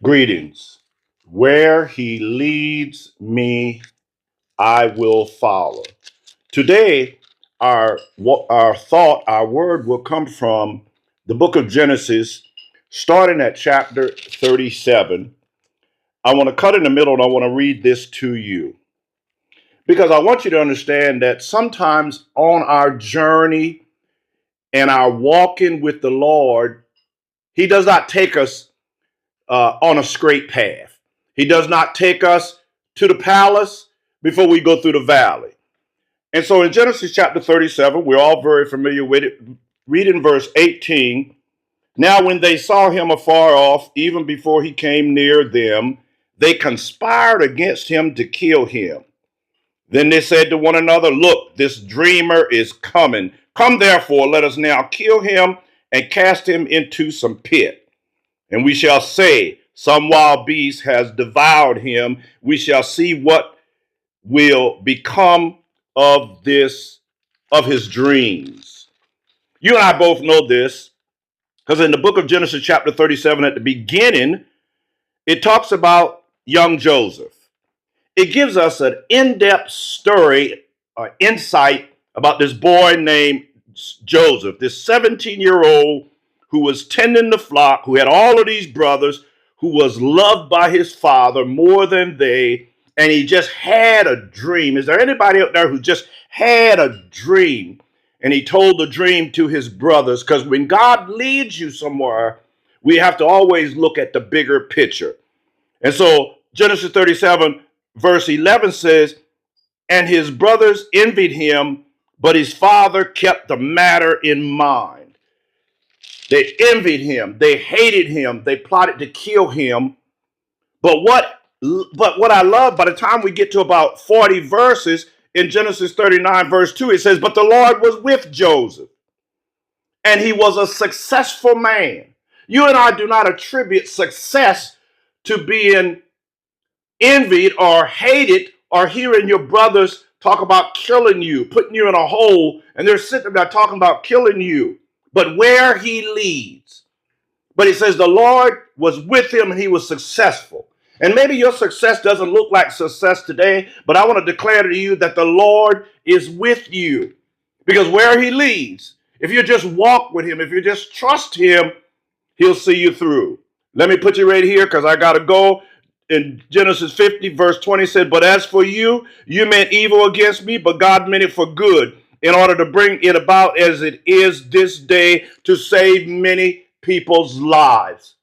Greetings. Where he leads me, I will follow. Today, our word will come from the book of Genesis, starting at chapter 37. I want to cut in the middle and I want to read this to you because I want you to understand that sometimes on our journey and our walking with the Lord, he does not take us on a straight path. He does not take us to the palace before we go through the valley. And so in Genesis chapter 37, we're all very familiar with it. Reading verse 18. Now, when they saw him afar off, even before he came near them, they conspired against him to kill him. Then they said to one another, Look, this dreamer is coming. Come therefore, let us now kill him and cast him into some pit. And we shall say, Some wild beast has devoured him. We shall see what will become of his dreams. You and I both know this because in the book of Genesis chapter 37 at the beginning, it talks about young Joseph. It gives us an in-depth story, insight about this boy named Joseph, this 17-year-old who was tending the flock, who had all of these brothers, who was loved by his father more than they, and he just had a dream. Is there anybody out there who just had a dream? And he told the dream to his brothers, because when God leads you somewhere, we have to always look at the bigger picture. And so Genesis 37 verse 11 says, and his brothers envied him, but his father kept the matter in mind. They envied him. They hated him. They plotted to kill him. But what I love, by the time we get to about 40 verses in Genesis 39 verse 2, it says, but the Lord was with Joseph, and he was a successful man. You and I do not attribute success to being envied or hated or hearing your brothers talk about killing you, putting you in a hole, and they're sitting there talking about killing you. But where he leads. But it says the Lord was with him and he was successful. And maybe your success doesn't look like success today, but I want to declare to you that the Lord is with you. Because where he leads, if you just walk with him, if you just trust him, he'll see you through. Let me put you right here because I got to go. In Genesis 50, verse 20 said, but as for you, you meant evil against me, but God meant it for good, in order to bring it about as it is this day to save many people's lives.